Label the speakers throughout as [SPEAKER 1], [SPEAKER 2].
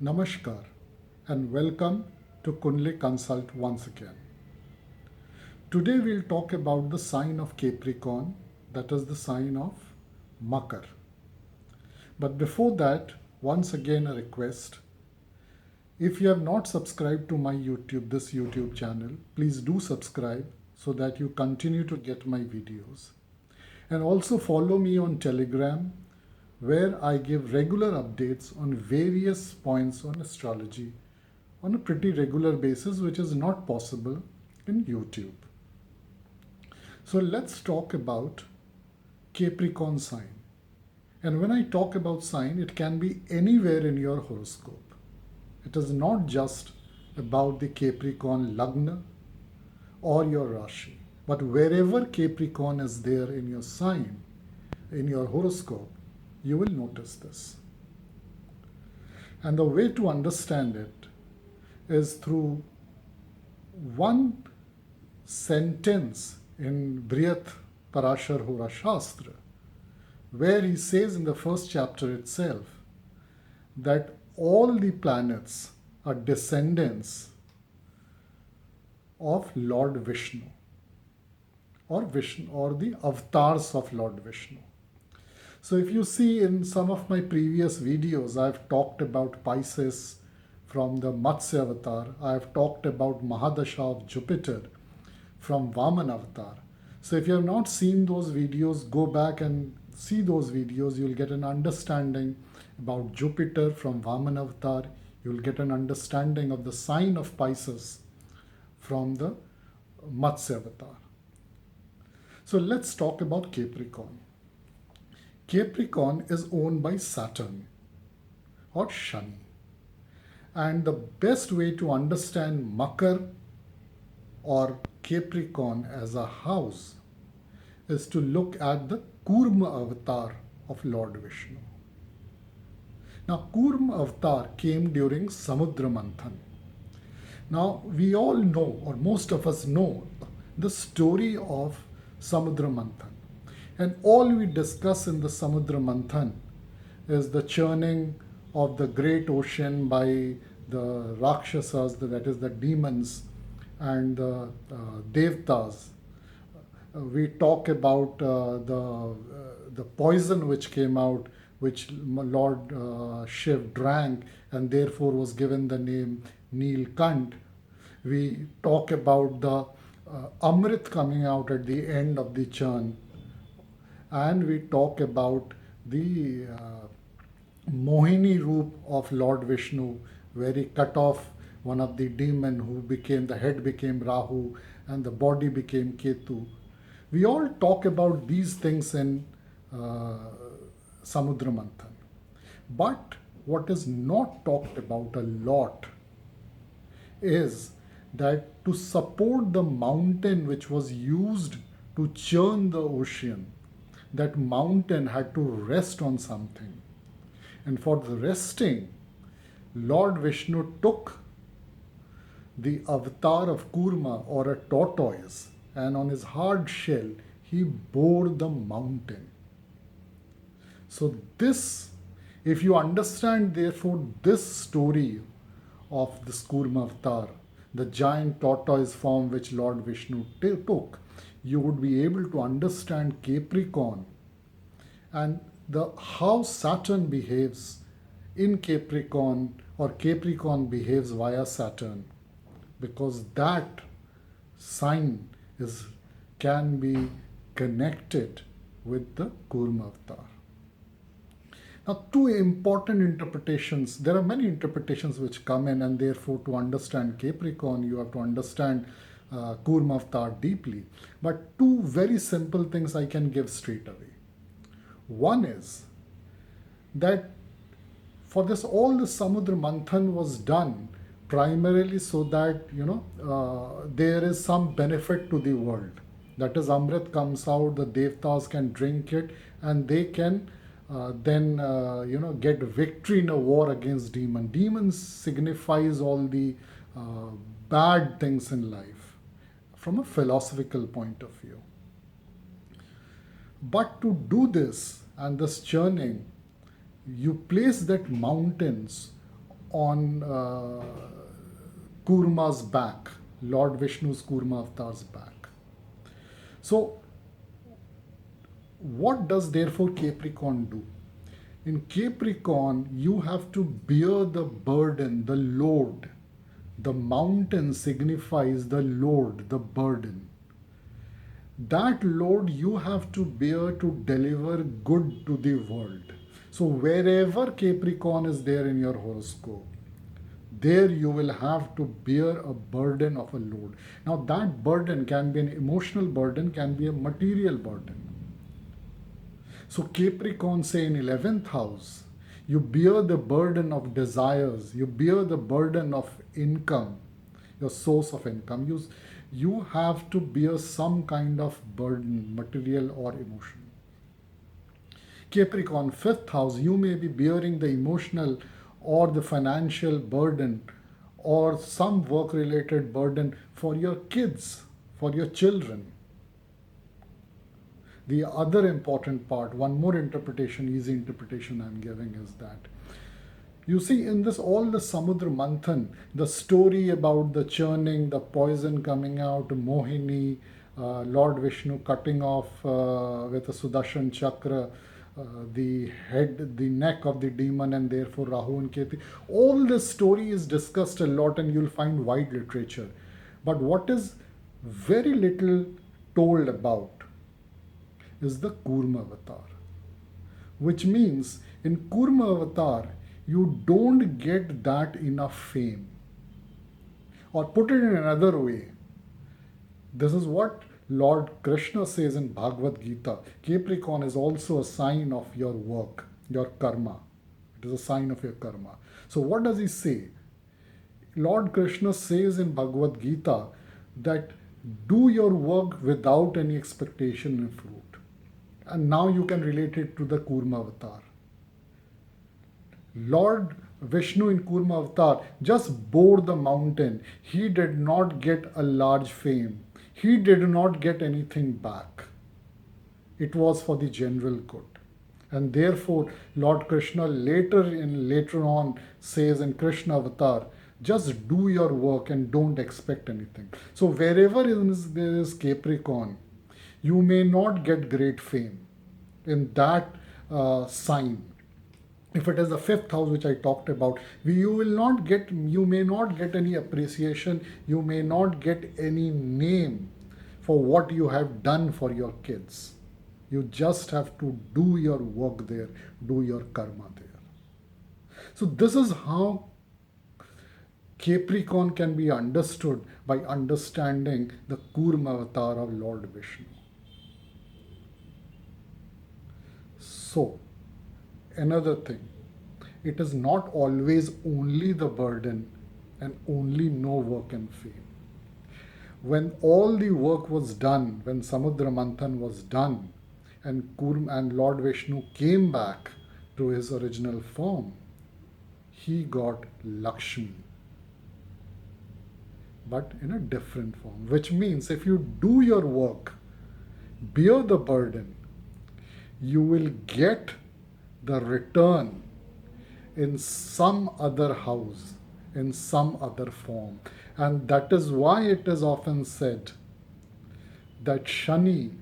[SPEAKER 1] Namaskar and welcome to Kunli Consult once again. Today we'll talk about the sign of Capricorn, that is the sign of Makar. But before that, once again a request. If you have not subscribed to my this YouTube channel, please do subscribe so that you continue to get my videos. And also follow me on Telegram where I give regular updates on various points on astrology on a pretty regular basis, which is not possible in YouTube. So let's talk about Capricorn sign. And when I talk about sign, it can be anywhere in your horoscope. It is not just about the Capricorn Lagna or your Rashi, but wherever Capricorn is there in your sign, in your horoscope, you will notice this. And the way to understand it is through one sentence in Briyat Parashar Hora Shastra, where he says in the first chapter itself that all the planets are descendants of Lord Vishnu or the avatars of Lord Vishnu. So if you see in some of my previous videos, I've talked about Pisces from the Matsya Avatar. I've talked about Mahadasha of Jupiter from Vaman Avatar. So if you have not seen those videos, go back and see those videos. You'll get an understanding about Jupiter from Vaman Avatar. You'll get an understanding of the sign of Pisces from the Matsya Avatar. So let's talk about Capricorn. Capricorn is owned by Saturn or Shani. And the best way to understand Makar or Capricorn as a house is to look at the Koorma Avatar of Lord Vishnu. Now, Koorma Avatar came during Samudra Manthan. Now, we all know, or most of us know, the story of Samudra Manthan. And all we discuss in the Samudra Manthan is the churning of the great ocean by the Rakshasas, that is the demons, and the Devtas. We talk about the poison which came out, which Lord Shiv drank and therefore was given the name Neelkant. We talk about the Amrit coming out at the end of the churn. And we talk about the Mohini Roop of Lord Vishnu, where he cut off one of the demon who became, the head became Rahu and the body became Ketu. We all talk about these things in Samudra Manthan. But what is not talked about a lot is that to support the mountain which was used to churn the ocean, that mountain had to rest on something. And for the resting, Lord Vishnu took the avatar of Koorma or a tortoise, and on his hard shell, he bore the mountain. So this, if you understand therefore this story of this Koorma Avatar, the giant tortoise form which Lord Vishnu took, you would be able to understand Capricorn and how Saturn behaves in Capricorn or Capricorn behaves via Saturn, because that sign can be connected with the Koorma Avatar. Now, two important interpretations. There are many interpretations which come in, and therefore to understand Capricorn, you have to understand Koorma Avatar deeply. But two very simple things I can give straight away. One is that for this, all the Samudra Manthan was done primarily so that, there is some benefit to the world. That is, Amrit comes out, the Devtas can drink it, and they can get victory in a war against demons. Demons signifies all the bad things in life from a philosophical point of view. But to do this and this churning, you place that mountains on Koorma's back, Lord Vishnu's Koorma Avatar's back. So, what does therefore Capricorn do? In Capricorn, you have to bear the burden, the load. The mountain signifies the load, the burden. That load you have to bear to deliver good to the world. So, wherever Capricorn is there in your horoscope, there you will have to bear a burden of a load. Now, that burden can be an emotional burden, can be a material burden. So, Capricorn, say in 11th house, you bear the burden of desires, you bear the burden of income, your source of income. You have to bear some kind of burden, material or emotional. Capricorn, 5th house, you may be bearing the emotional or the financial burden or some work related burden for your kids, for your children. The other important part, one more interpretation, easy interpretation I'm giving is that you see in this all the Samudra Manthan, the story about the churning, the poison coming out, Mohini, Lord Vishnu cutting off with a Sudarshan Chakra the head, the neck of the demon, and therefore Rahu and Ketu. All this story is discussed a lot, and you'll find wide literature. But what is very little told about is the Koorma Avatar, which means in Koorma Avatar, you don't get that enough fame. Or put it in another way, this is what Lord Krishna says in Bhagavad Gita. Capricorn is also a sign of your work, your karma. It is a sign of your karma. So what does he say? Lord Krishna says in Bhagavad Gita that do your work without any expectation in fruit. And now you can relate it to the Koorma Avatar. Lord Vishnu in Koorma Avatar just bore the mountain. He did not get a large fame. He did not get anything back. It was for the general good. And therefore, Lord Krishna later on says in Krishna Avatar, just do your work and don't expect anything. So wherever there is Capricorn, you may not get great fame in that sign. If it is the 5th house which I talked about, you may not get any appreciation, you may not get any name for what you have done for your kids. You just have to do your work there, do your karma there. So this is how Capricorn can be understood by understanding the Koorma Avatar of Lord Vishnu. So, another thing, it is not always only the burden and only no work and fame. When all the work was done, when Samudra Manthan was done, and Lord Vishnu came back to his original form, he got Lakshmi, but in a different form. Which means if you do your work, bear the burden, you will get the return in some other house, in some other form. And that is why it is often said that Shani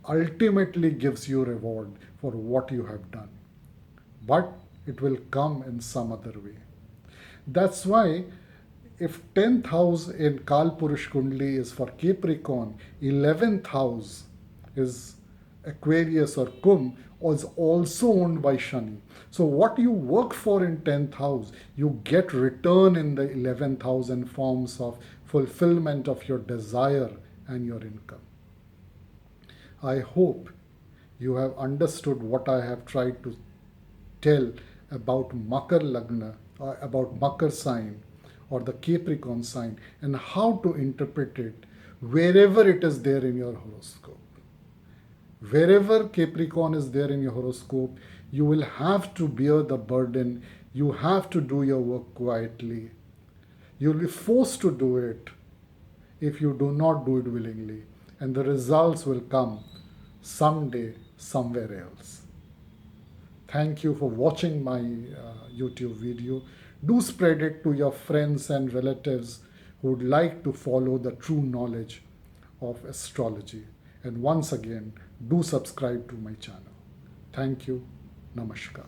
[SPEAKER 1] ultimately gives you reward for what you have done. But it will come in some other way. That's why if 10th house in Kalpurush Kundli is for Capricorn, 11th house is Aquarius or Kumbh, is also owned by Shani. So what you work for in 10th house, you get return in the 11th house in forms of fulfillment of your desire and your income. I hope you have understood what I have tried to tell about Makar Lagna, or about Makar sign or the Capricorn sign, and how to interpret it wherever it is there in your horoscope. Wherever Capricorn is there in your horoscope, you will have to bear the burden. You have to do your work quietly. You will be forced to do it if you do not do it willingly. And the results will come someday, somewhere else. Thank you for watching my YouTube video. Do spread it to your friends and relatives who would like to follow the true knowledge of astrology. And once again, do subscribe to my channel. Thank you. Namaskar.